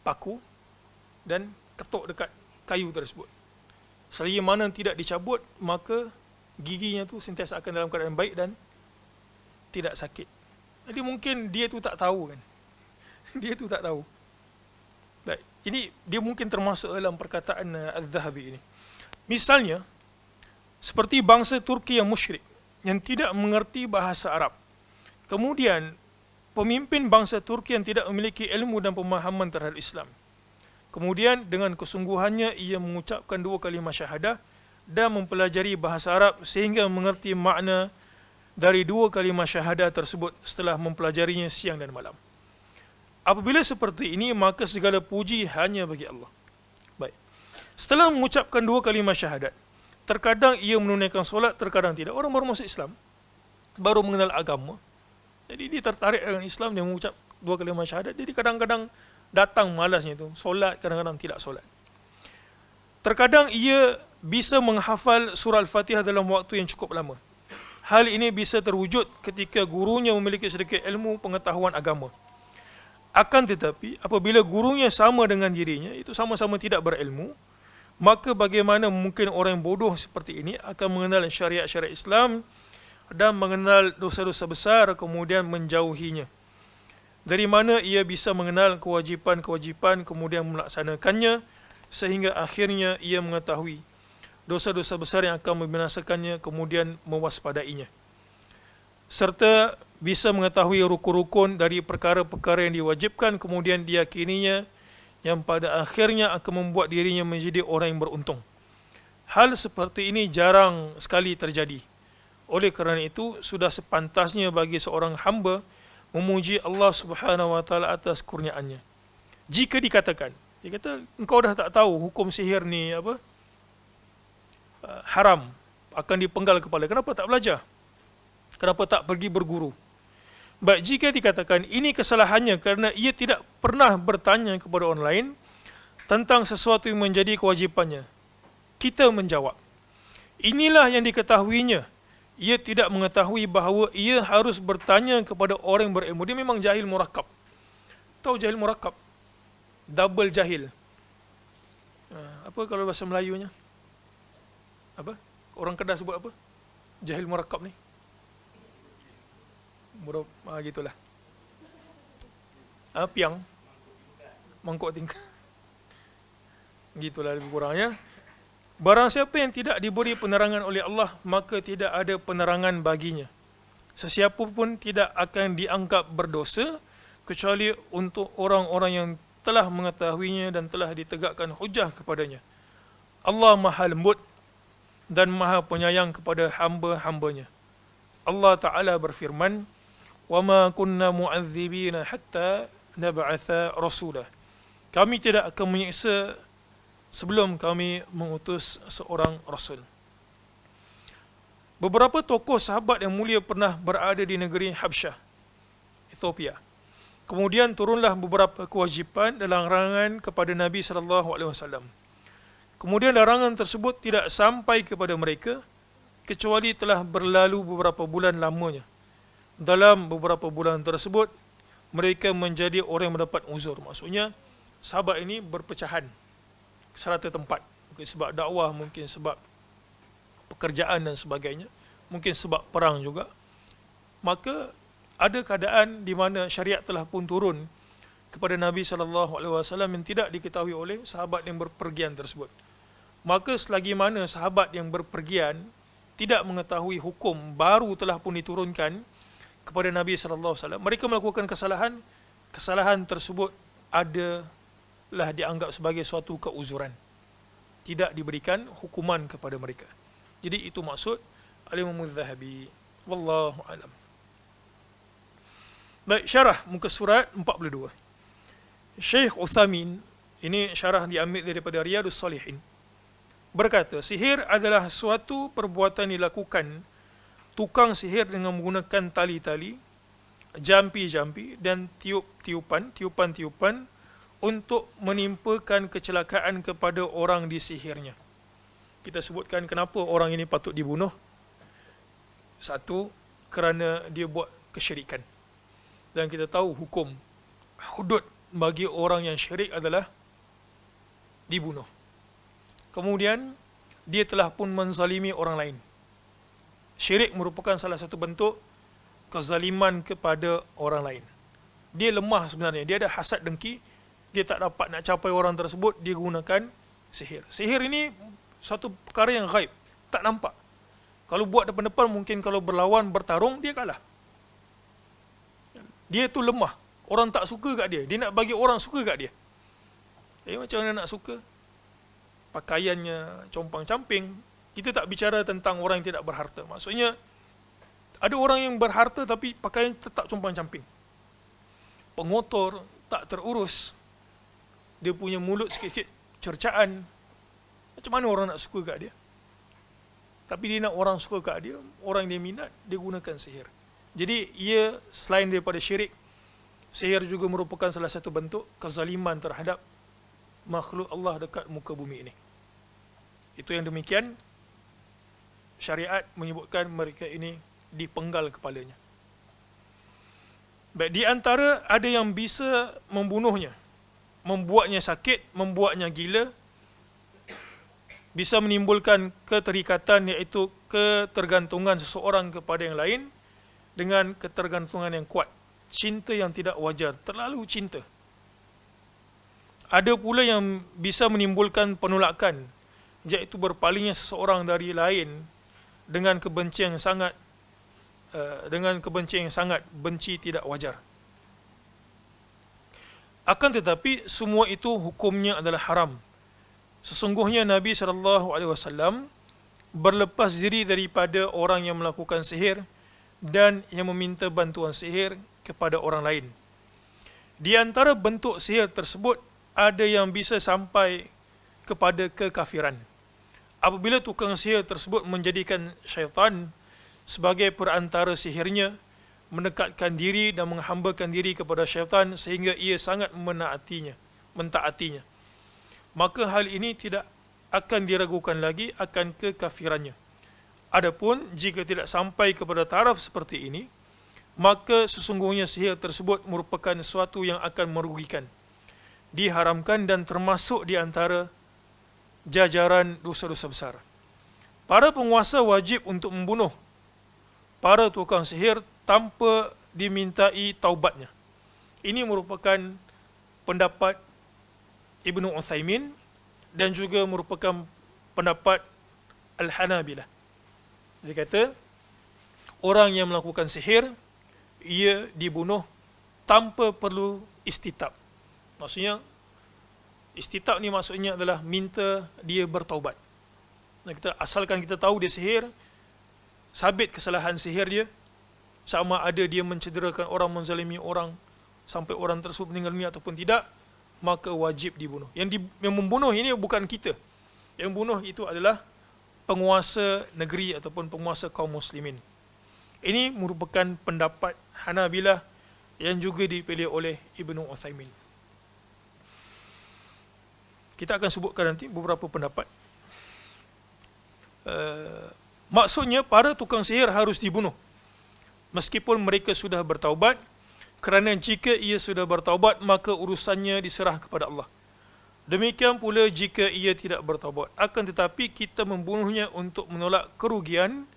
paku dan ketuk dekat kayu tersebut. Selagi mana tidak dicabut, maka giginya tu sentiasa akan dalam keadaan baik dan tidak sakit. Jadi mungkin dia tu tak tahu kan. Dia tu tak tahu. Baik, ini dia mungkin termasuk dalam perkataan Az-Zahabi ini. Misalnya, seperti bangsa Turki yang musyrik, yang tidak mengerti bahasa Arab. Kemudian, pemimpin bangsa Turki yang tidak memiliki ilmu dan pemahaman terhadap Islam. Kemudian, dengan kesungguhannya, ia mengucapkan 2 kalimah syahadah dan mempelajari bahasa Arab sehingga mengerti makna dari 2 kalimah syahadah tersebut setelah mempelajarinya siang dan malam. Apabila seperti ini, maka segala puji hanya bagi Allah. Baik. Setelah mengucapkan 2 kalimah syahadat, terkadang ia menunaikan solat, terkadang tidak. Orang baru masuk Islam, baru mengenal agama. Jadi dia tertarik dengan Islam, dia mengucap 2 kalimah syahadat. Jadi kadang-kadang datang malasnya itu, solat, kadang-kadang tidak solat. Terkadang ia bisa menghafal surah Al-Fatihah dalam waktu yang cukup lama. Hal ini bisa terwujud ketika gurunya memiliki sedikit ilmu pengetahuan agama. Akan tetapi, apabila gurunya sama dengan dirinya, itu sama-sama tidak berilmu, maka bagaimana mungkin orang yang bodoh seperti ini akan mengenal syariat-syariat Islam dan mengenal dosa-dosa besar kemudian menjauhinya? Dari mana ia bisa mengenal kewajipan-kewajipan kemudian melaksanakannya sehingga akhirnya ia mengetahui dosa-dosa besar yang akan membinasakannya kemudian mewaspadainya, serta bisa mengetahui rukun-rukun dari perkara-perkara yang diwajibkan kemudian diyakininya, yang pada akhirnya akan membuat dirinya menjadi orang yang beruntung. Hal seperti ini jarang sekali terjadi. Oleh kerana itu, sudah sepantasnya bagi seorang hamba memuji Allah Subhanahu wa taala atas kurniaannya. Jika dikatakan, dia kata, engkau dah tak tahu hukum sihir ni haram, akan dipenggal kepala. Kenapa tak belajar? Kenapa tak pergi berguru? Baik, jika dikatakan ini kesalahannya kerana ia tidak pernah bertanya kepada orang lain tentang sesuatu yang menjadi kewajipannya, kita menjawab, inilah yang diketahuinya. Ia tidak mengetahui bahawa ia harus bertanya kepada orang yang berilmu. Dia memang jahil murakab. Tahu jahil murakab? Double jahil. Apa kalau bahasa Melayunya? Apa? Orang Kedah sebut apa? Jahil murakab ni. Gitulah. Piang. Mangkuk tingkah. Gitulah lebih kurangnya. Barang siapa yang tidak diberi penerangan oleh Allah, maka tidak ada penerangan baginya. Sesiapa pun tidak akan dianggap berdosa, kecuali untuk orang-orang yang telah mengetahuinya dan telah ditegakkan hujah kepadanya. Allah Maha Lembut dan Maha Penyayang kepada hamba-hambanya. Allah Ta'ala berfirman, وَمَا كُنَّا مُعَذِّبِينَ حَتَّى نَبْعَثَ رَسُولًا. Kami tidak akan menyiksa sebelum kami mengutus seorang Rasul. Beberapa tokoh sahabat yang mulia pernah berada di negeri Habsyah, Ethiopia. Kemudian turunlah beberapa kewajipan dan larangan kepada Nabi SAW. Kemudian larangan tersebut tidak sampai kepada mereka kecuali telah berlalu beberapa bulan lamanya. Dalam beberapa bulan tersebut, mereka menjadi orang yang mendapat uzur. Maksudnya, sahabat ini berpecahan serata tempat. Mungkin sebab dakwah, mungkin sebab pekerjaan dan sebagainya. Mungkin sebab perang juga. Maka, ada keadaan di mana syariat telah pun turun kepada Nabi SAW yang tidak diketahui oleh sahabat yang berpergian tersebut. Maka selagi mana sahabat yang berpergian tidak mengetahui hukum baru telah pun diturunkan kepada Nabi SAW, mereka melakukan kesalahan, kesalahan tersebut adalah dianggap sebagai suatu keuzuran. Tidak diberikan hukuman kepada mereka. Jadi itu maksud Al-Imam Az-Zahabi. Wallahu a'lam. Baik, syarah muka surat 42. Syekh Uthaymin, ini syarah diambil daripada Riyadhus Salihin, berkata, sihir adalah suatu perbuatan dilakukan tukang sihir dengan menggunakan tali-tali, jampi-jampi dan tiupan-tiupan untuk menimpakan kecelakaan kepada orang disihirnya. Kita sebutkan kenapa orang ini patut dibunuh. Satu, kerana dia buat kesyirikan. Dan kita tahu hukum hudud bagi orang yang syirik adalah dibunuh. Kemudian, dia telah pun menzalimi orang lain. Syirik merupakan salah satu bentuk kezaliman kepada orang lain. Dia lemah sebenarnya, dia ada hasad dengki, dia tak dapat nak capai orang tersebut, dia gunakan sihir. Sihir ini satu perkara yang gaib, tak nampak. Kalau buat depan-depan, mungkin kalau berlawan, bertarung, dia kalah. Dia tu lemah, orang tak suka kat dia, dia nak bagi orang suka kat dia. Macam mana nak suka? Pakaiannya compang-camping. Kita tak bicara tentang orang yang tidak berharta. Maksudnya, ada orang yang berharta tapi pakaian tetap compang-camping. Pengotor, tak terurus. Dia punya mulut sikit-sikit cercaan. Macam mana orang nak suka kat dia? Tapi dia nak orang suka kat dia, orang dia minat, dia gunakan sihir. Jadi ia selain daripada syirik, sihir juga merupakan salah satu bentuk kezaliman terhadap makhluk Allah dekat muka bumi ini. Itu yang demikian, syariat menyebutkan mereka ini dipenggal kepalanya. Baik, di antara ada yang bisa membunuhnya, membuatnya sakit, membuatnya gila, bisa menimbulkan keterikatan, iaitu ketergantungan seseorang kepada yang lain dengan ketergantungan yang kuat, cinta yang tidak wajar, terlalu cinta. Ada pula yang bisa menimbulkan penolakan, iaitu berpalingnya seseorang dari lain dengan kebencian yang sangat benci tidak wajar. Akan tetapi semua itu hukumnya adalah haram. Sesungguhnya Nabi SAW berlepas diri daripada orang yang melakukan sihir dan yang meminta bantuan sihir kepada orang lain. Di antara bentuk sihir tersebut, ada yang bisa sampai kepada kekafiran. Apabila tukang sihir tersebut menjadikan syaitan sebagai perantara sihirnya, mendekatkan diri dan menghambakan diri kepada syaitan sehingga ia sangat mentaatinya, maka hal ini tidak akan diragukan lagi akan kekafirannya. Adapun jika tidak sampai kepada taraf seperti ini, maka sesungguhnya sihir tersebut merupakan sesuatu yang akan merugikan, diharamkan dan termasuk di antara jajaran dosa-dosa besar. Para penguasa wajib untuk membunuh para tukang sihir tanpa dimintai taubatnya. Ini merupakan pendapat Ibnu Utsaimin dan juga merupakan pendapat Al-Hanabilah. Dia kata, orang yang melakukan sihir, ia dibunuh tanpa perlu istitab. Maksudnya, istitab ni maksudnya adalah minta dia bertaubat. Asalkan kita tahu dia sihir, sabit kesalahan sihir dia, sama ada dia mencederakan orang, menzalimi orang, sampai orang tersebut meninggal dunia ataupun tidak, maka wajib dibunuh. Yang membunuh ini bukan kita. Yang bunuh itu adalah penguasa negeri ataupun penguasa kaum muslimin. Ini merupakan pendapat Hanabilah yang juga dipilih oleh Ibnu Utsaimin. Kita akan sebutkan nanti beberapa pendapat. Maksudnya para tukang sihir harus dibunuh meskipun mereka sudah bertaubat, kerana jika ia sudah bertaubat maka urusannya diserah kepada Allah. Demikian pula jika ia tidak bertaubat, akan tetapi kita membunuhnya untuk menolak kerugian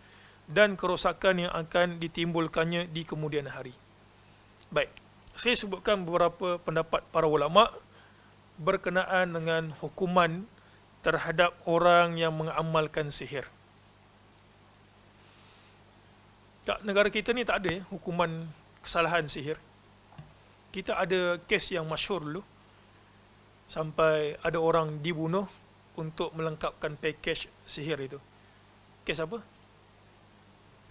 dan kerosakan yang akan ditimbulkannya di kemudian hari. Baik, saya sebutkan beberapa pendapat para ulama berkenaan dengan hukuman terhadap orang yang mengamalkan sihir. Kat negara kita ni tak ada hukuman kesalahan sihir. Kita ada kes yang masyhur dulu, sampai ada orang dibunuh untuk melengkapkan pakej sihir itu. Kes apa?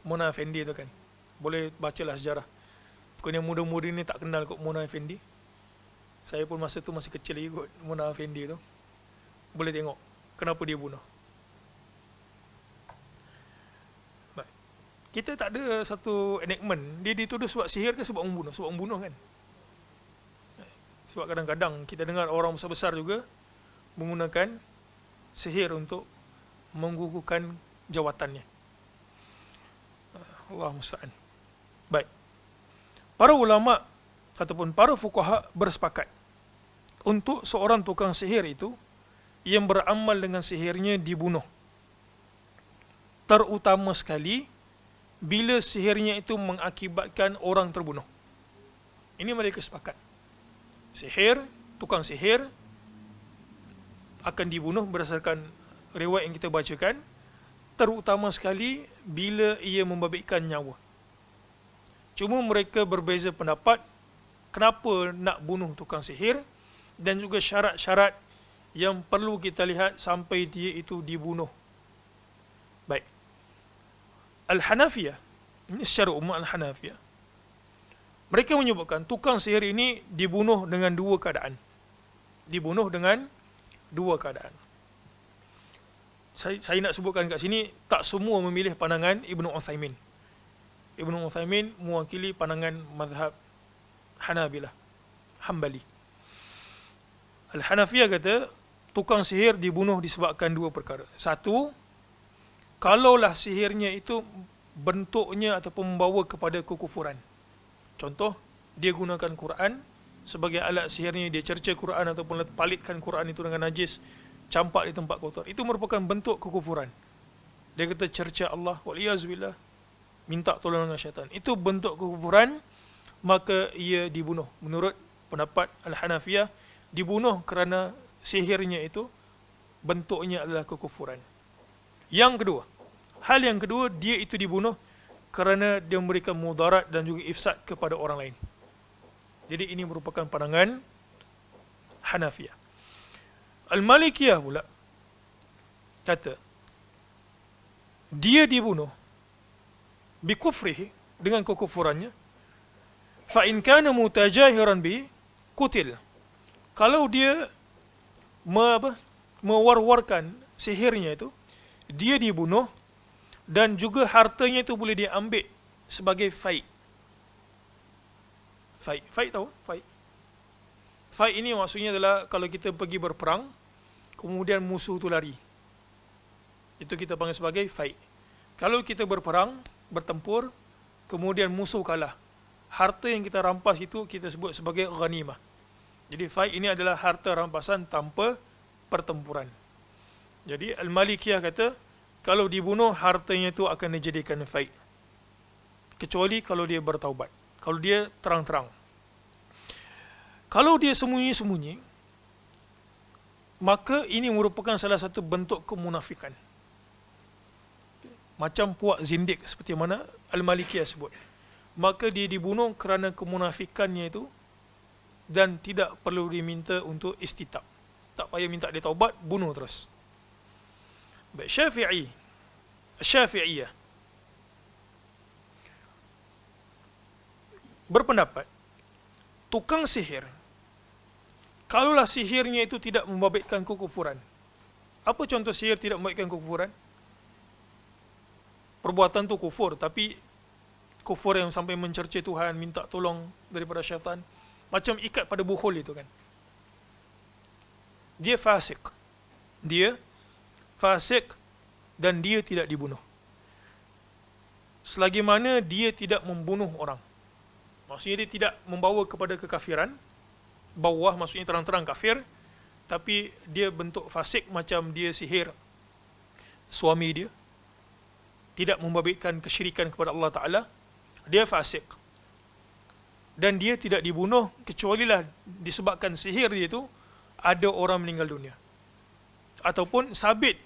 Mona Effendi tu kan. Boleh bacalah sejarah. Bukan yang muda-muda ni tak kenal kot Mona Effendi. Saya pun masa tu masih kecil lagi kot Mona Effendi tu. Boleh tengok kenapa dia bunuh. Baik. Kita tak ada satu enactment. Dia dituduh sebab sihir ke sebab membunuh? Sebab membunuh kan. Sebab kadang-kadang kita dengar orang besar-besar juga menggunakan sihir untuk menggugurkan jawatannya. Allah musta'an. Baik. Para ulama ataupun para fuqaha bersepakat untuk seorang tukang sihir itu yang beramal dengan sihirnya dibunuh terutama sekali bila sihirnya itu mengakibatkan orang terbunuh. Ini mereka sepakat. Tukang sihir akan dibunuh berdasarkan riwayat yang kita bacakan, terutama sekali bila ia membabitkan nyawa. Cuma mereka berbeza pendapat kenapa nak bunuh tukang sihir dan juga syarat-syarat yang perlu kita lihat sampai dia itu dibunuh. Baik. Al-Hanafiyah, ini secara umum Al-Hanafiyah, mereka menyebutkan tukang sihir ini dibunuh dengan dua keadaan. Saya nak sebutkan kat sini, tak semua memilih pandangan Ibnu Uthaymin. Ibnu Uthaymin mewakili pandangan mazhab Hanabilah, Hambali. Al-Hanafiyah kata, tukang sihir dibunuh disebabkan dua perkara. Satu, kalaulah sihirnya itu bentuknya ataupun membawa kepada kekufuran. Contoh, dia gunakan Quran sebagai alat sihirnya, dia cerca Quran ataupun palitkan Quran itu dengan najis, campak di tempat kotor. Itu merupakan bentuk kekufuran. Dia kata cerca Allah, waliyazubillah, minta tolong dengan syaitan. Itu bentuk kekufuran, maka ia dibunuh. Menurut pendapat Al-Hanafiyah, dibunuh kerana sihirnya itu bentuknya adalah kekufuran. Hal yang kedua, dia itu dibunuh kerana dia memberikan mudarat dan juga ifsad kepada orang lain. Jadi ini merupakan pandangan Hanafiyah. Al-Malikiyah pula kata, dia dibunuh bikufrihi, dengan kekufurannya, fa in kana mutajahiran bi qutil. Kalau dia mewar-warkan sihirnya itu, dia dibunuh dan juga hartanya itu boleh diambil sebagai fai'. Fai' tahu? Fai' ini maksudnya adalah kalau kita pergi berperang, kemudian musuh itu lari. Itu kita panggil sebagai fai'. Kalau kita berperang, bertempur, kemudian musuh kalah, harta yang kita rampas itu kita sebut sebagai ghanimah. Jadi fai' ini adalah harta rampasan tanpa pertempuran. Jadi Al-Malikiyah kata, kalau dibunuh, hartanya itu akan dijadikan fai'. Kecuali kalau dia bertaubat. Kalau dia terang-terang. Kalau dia sembunyi-sembunyi, maka ini merupakan salah satu bentuk kemunafikan. Macam puak zindik seperti mana Al-Malikiyah sebut. Maka dia dibunuh kerana kemunafikannya itu dan tidak perlu diminta untuk istitab. Tak payah minta dia taubat, bunuh terus. Baik, Syafi'iyah berpendapat, tukang sihir, kalaulah sihirnya itu tidak membabitkan kekufuran. Apa contoh sihir tidak membabitkan kekufuran? Perbuatan tu kufur, tapi kufur yang sampai mencerca Tuhan, minta tolong daripada syaitan, macam ikat pada buhul itu kan. Dia fasik dan dia tidak dibunuh. Selagi mana dia tidak membunuh orang. Maksudnya dia tidak membawa kepada kekafiran. Bawah maksudnya terang-terang kafir, tapi dia bentuk fasik macam dia sihir suami dia, tidak membabitkan kesyirikan kepada Allah Ta'ala. Dia fasik. Dan dia tidak dibunuh kecualilah disebabkan sihir dia itu ada orang meninggal dunia. Ataupun sabit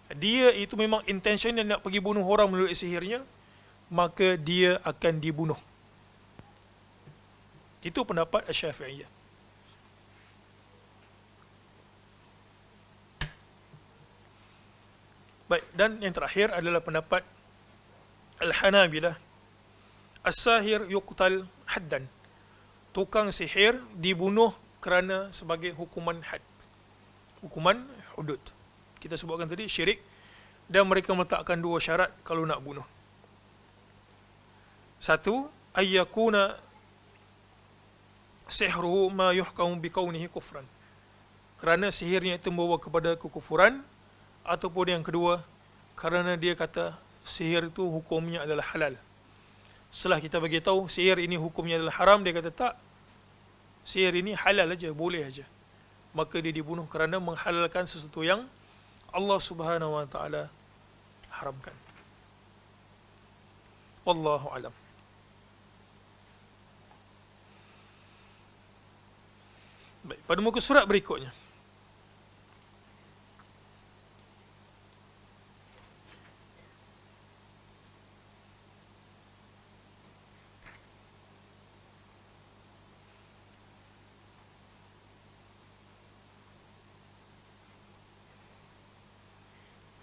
dia itu memang intention nak pergi bunuh orang melalui sihirnya, maka dia akan dibunuh. Itu pendapat Asy-Syafi'iyah. Baik, dan yang terakhir adalah pendapat Al-Hanabilah. As-sahir yuqtal haddan. Tukang sihir dibunuh kerana sebagai hukuman had. Hukuman hudud. Kita sebutkan tadi syirik, dan mereka meletakkan dua syarat kalau nak bunuh. Satu, ayyakuna sihruhu ma yuhkamu bikaunihi kufran. Kerana sihirnya itu membawa kepada kekufuran. Ataupun yang kedua, kerana dia kata sihir itu hukumnya adalah halal. Setelah kita bagi tahu sihir ini hukumnya adalah haram, dia kata tak, sihir ini halal aja, boleh aja. Maka dia dibunuh kerana menghalalkan sesuatu yang Allah Subhanahu Wa Taala haramkan. Wallahu alam. Baik, pada muka surat berikutnya.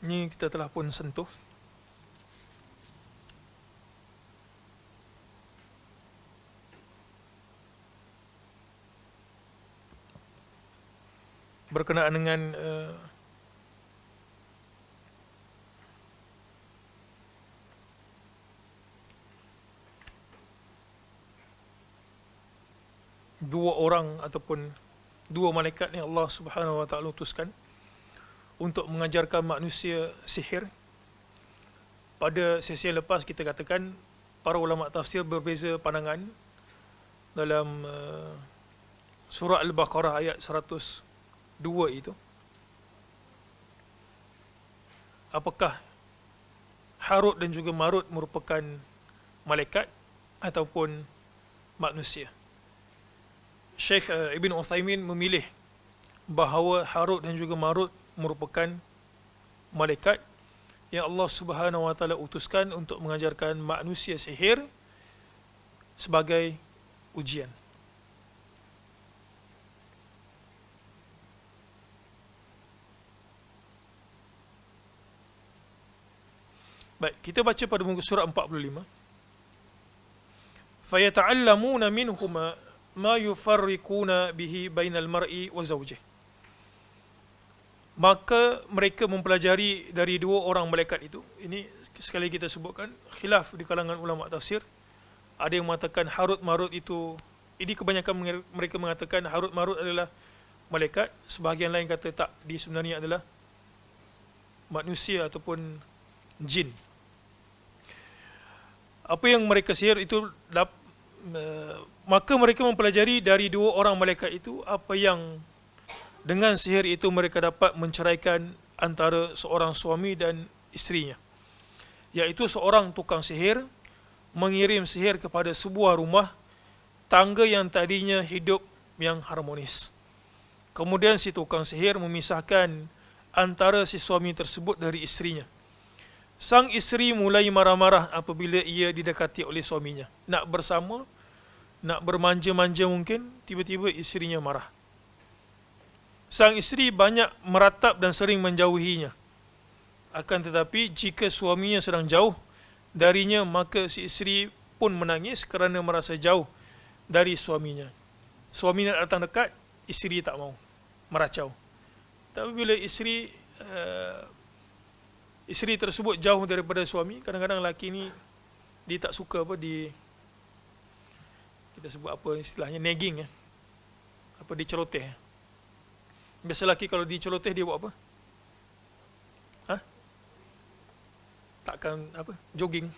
Ini kita telah pun sentuh. Berkenaan dengan dua orang ataupun dua malaikat yang Allah Subhanahu wa taala utuskan untuk mengajarkan manusia sihir. Pada sesi yang lepas kita katakan para ulama tafsir berbeza pandangan dalam surah Al-Baqarah ayat 102 itu. Apakah Harut dan juga Marut merupakan malaikat ataupun manusia? Syekh Ibn Uthaymin memilih bahawa Harut dan juga Marut merupakan malaikat yang Allah Subhanahu wa taala utuskan untuk mengajarkan manusia sihir sebagai ujian. Baik, kita baca pada muka surat 45. Fayata'allamuna minhuma ma yufarriquna bihi bainal mar'i wa zawjihi. Maka mereka mempelajari dari dua orang malaikat itu. Ini sekali kita sebutkan khilaf di kalangan ulama tafsir. Ada yang mengatakan Harut Marut itu, ini kebanyakan mereka mengatakan Harut Marut adalah malaikat. Sebahagian lain kata tak, dia sebenarnya adalah manusia ataupun jin. Apa yang mereka sihir itu, maka mereka mempelajari dari dua orang malaikat itu apa yang dengan sihir itu mereka dapat menceraikan antara seorang suami dan isterinya. Iaitu seorang tukang sihir mengirim sihir kepada sebuah rumah tangga yang tadinya hidup yang harmonis. Kemudian si tukang sihir memisahkan antara si suami tersebut dari isterinya. Sang isteri mulai marah-marah apabila ia didekati oleh suaminya. Nak bersama, nak bermanja-manja mungkin, tiba-tiba isterinya marah. Sang isteri banyak meratap dan sering menjauhinya. Akan tetapi jika suaminya sedang jauh darinya, maka si isteri pun menangis kerana merasa jauh dari suaminya. Suaminya datang dekat, isteri tak mau, meracau. Tapi bila isteri tersebut jauh daripada suami, kadang-kadang lelaki ni dia tak suka apa, kita sebut apa istilahnya, nagging, apa, diceloteh. Biasa lelaki kalau diceloteh dia buat apa? Takkan apa, jogging.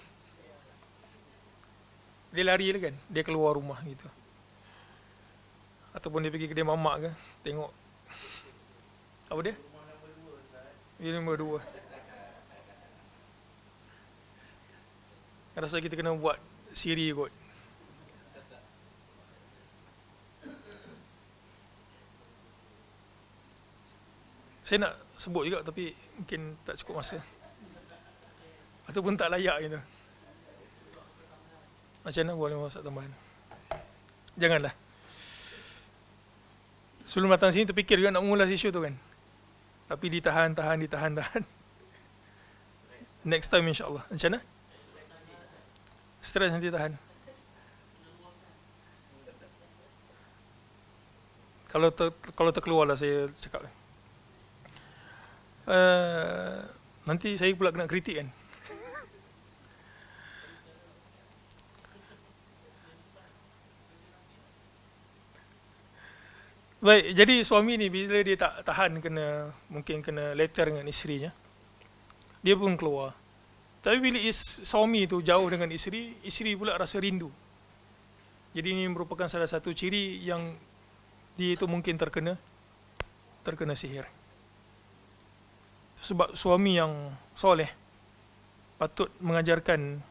Dia lari lah kan, dia keluar rumah gitu. Ataupun dia pergi kedai mamak ke, tengok apa dia? Dia nombor 2. Rasa kita kena buat siri kot. Saya nak sebut juga tapi mungkin tak cukup masa. Ataupun tak layak gitu. Macam mana boleh masak tambahan? Janganlah. Sebelum datang sini terfikir juga nak mengulas isu tu kan. Tapi ditahan. Next time insyaAllah. Macam mana? Stres nanti tahan. Kalau terkeluar lah saya cakap. Nanti saya pula kena kritik kan. Baik, jadi suami ni bila dia tak tahan, mungkin kena letter dengan isterinya, dia pun keluar. Tapi bila suami tu jauh dengan isteri pula rasa rindu. Jadi ini merupakan salah satu ciri yang dia itu mungkin terkena sihir. Sebab suami yang soleh, patut mengajarkan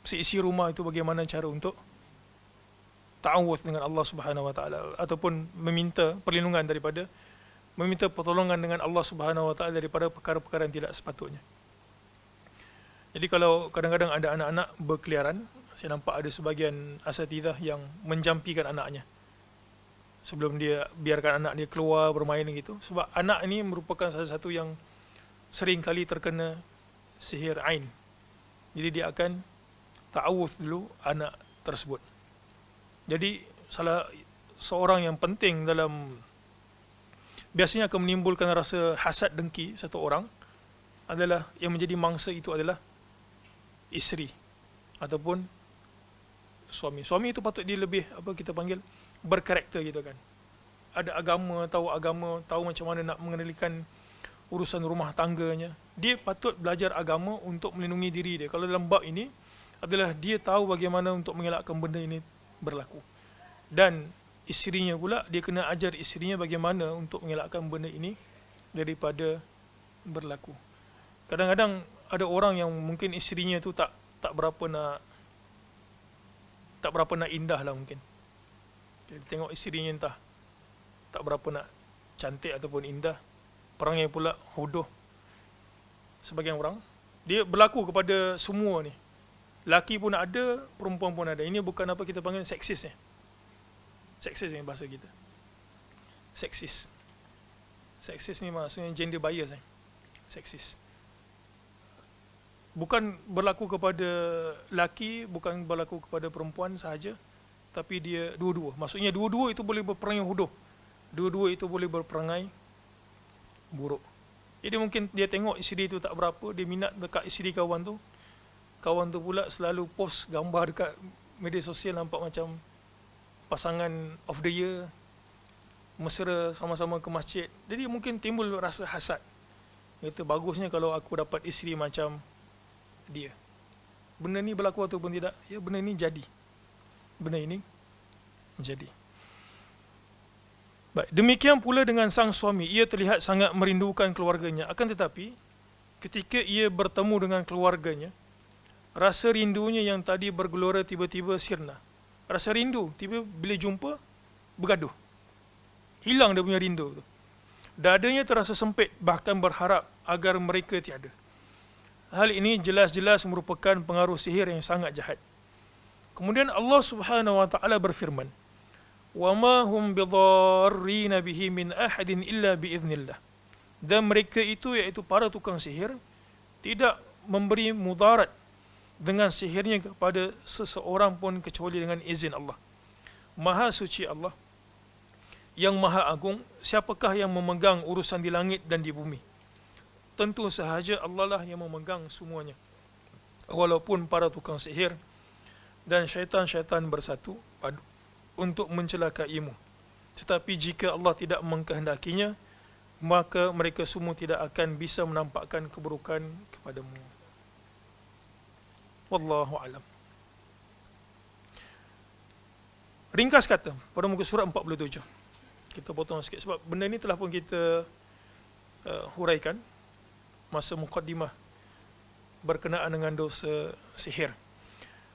si isi rumah itu bagaimana cara untuk ta'awudz dengan Allah Subhanahu wa taala, ataupun meminta perlindungan daripada, meminta pertolongan dengan Allah Subhanahu wa taala daripada perkara-perkara yang tidak sepatutnya. Jadi kalau kadang-kadang ada anak-anak berkeliaran, saya nampak ada sebagian asatidzah yang menjampikan anaknya sebelum dia biarkan anak dia keluar bermain gitu, sebab anak ini merupakan salah satu yang sering kali terkena sihir ain. Jadi dia akan ta'awudz dulu anak tersebut. Jadi salah seorang yang penting dalam, biasanya akan menimbulkan rasa hasad dengki satu orang, adalah yang menjadi mangsa itu adalah isteri ataupun suami. Suami itu patut dia lebih, apa kita panggil, berkarakter gitu kan. Ada agama, tahu macam mana nak mengendalikan urusan rumah tangganya. Dia patut belajar agama untuk melindungi diri dia. Kalau dalam bab ini adalah dia tahu bagaimana untuk mengelakkan benda ini berlaku. Dan isterinya pula, dia kena ajar isterinya bagaimana untuk mengelakkan benda ini daripada berlaku. Kadang-kadang ada orang yang mungkin isterinya tu tak berapa nak indah lah mungkin. Dia tengok isterinya entah tak berapa nak cantik ataupun indah, perangai pula hodoh. Sebagian orang dia berlaku kepada semua ni. Laki pun ada, perempuan pun ada. Ini bukan apa kita panggil seksis ni. Seksis ni bahasa kita. Seksis. Seksis ni maksudnya gender bias ni. Seksis. Bukan berlaku kepada laki, bukan berlaku kepada perempuan sahaja, tapi dia dua-dua. Maksudnya dua-dua itu boleh berperangai hodoh. Dua-dua itu boleh berperangai buruk. Jadi mungkin dia tengok isteri tu tak berapa, dia minat dekat isteri kawan tu. Kawan tu pula selalu post gambar dekat media sosial, nampak macam pasangan of the year, mesra sama-sama ke masjid. Jadi mungkin timbul rasa hasad. Kata bagusnya kalau aku dapat isteri macam dia. Benda ni berlaku ataupun tidak, ya benda ni jadi. Benda ini jadi. Baik, demikian pula dengan sang suami, ia terlihat sangat merindukan keluarganya. Akan tetapi ketika ia bertemu dengan keluarganya, rasa rindunya yang tadi bergelora tiba-tiba sirna. Rasa rindu tiba bila jumpa bergaduh. Hilang dia punya rindu tu. Dadanya terasa sempit, bahkan berharap agar mereka tiada. Hal ini jelas-jelas merupakan pengaruh sihir yang sangat jahat. Kemudian Allah Subhanahu wa taala berfirman, "Wa ma hum bidarrina bihi min ahadin illa biiznillah." Dan mereka itu, iaitu para tukang sihir, tidak memberi mudarat dengan sihirnya kepada seseorang pun kecuali dengan izin Allah. Maha suci Allah yang maha agung, siapakah yang memegang urusan di langit dan di bumi? Tentu sahaja Allah lah yang memegang semuanya. Walaupun para tukang sihir dan syaitan-syaitan bersatu padu untuk mencelakaimu, tetapi jika Allah tidak mengkehendakinya, maka mereka semua tidak akan bisa menampakkan keburukan kepadamu. Wallahu a'lam. Ringkas kata pada muka surat 47. Kita potong sikit sebab benda ni telah pun kita huraikan masa muqaddimah berkenaan dengan dosa sihir.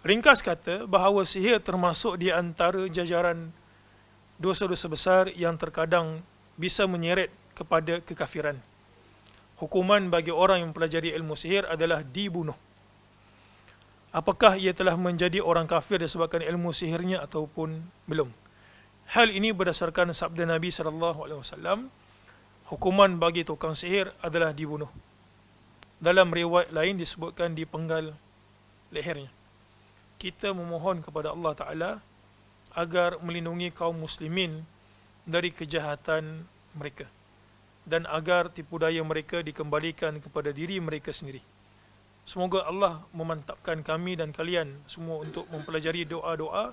Ringkas kata bahawa sihir termasuk di antara jajaran dosa-dosa besar yang terkadang bisa menyeret kepada kekafiran. Hukuman bagi orang yang mempelajari ilmu sihir adalah dibunuh. Apakah ia telah menjadi orang kafir disebabkan ilmu sihirnya ataupun belum? Hal ini berdasarkan sabda Nabi SAW, hukuman bagi tukang sihir adalah dibunuh. Dalam riwayat lain disebutkan dipenggal lehernya. Kita memohon kepada Allah Ta'ala agar melindungi kaum muslimin dari kejahatan mereka dan agar tipu daya mereka dikembalikan kepada diri mereka sendiri. Semoga Allah memantapkan kami dan kalian semua untuk mempelajari doa-doa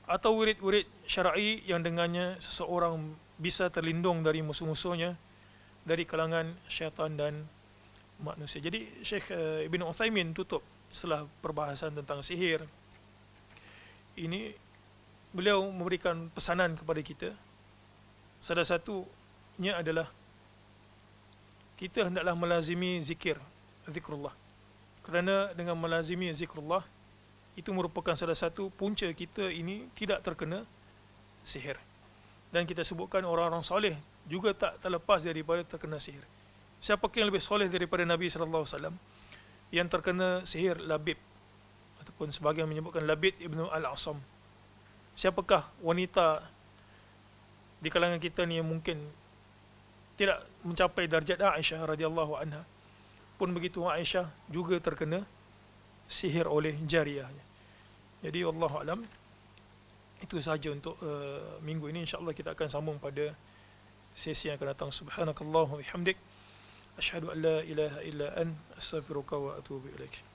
atau wirid-wirid syar'i yang dengannya seseorang bisa terlindung dari musuh-musuhnya dari kalangan syaitan dan manusia. Jadi Syekh Ibn Uthaymin tutup setelah perbahasan tentang sihir ini, beliau memberikan pesanan kepada kita. Salah satunya adalah kita hendaklah melazimi zikrullah. Kerana dengan melazimi zikrullah, itu merupakan salah satu punca kita ini tidak terkena sihir. Dan kita sebutkan orang-orang soleh juga tak terlepas daripada terkena sihir. Siapakah yang lebih soleh daripada Nabi SAW yang terkena sihir? Labid, ataupun sebagian menyebutkan Labid ibnu Al-Asam. Siapakah wanita di kalangan kita ni yang mungkin tidak mencapai darjat Aisyah radhiyallahu anha? Pun begitu, Aisyah juga terkena sihir oleh jariyahnya. Jadi wallahu alam, itu sahaja untuk minggu ini. InsyaAllah kita akan sambung pada sesi yang akan datang. Subhanakallah wa bihamdik, asyhadu an la ilaha illa an, astaghfiruka wa atubu ilaik.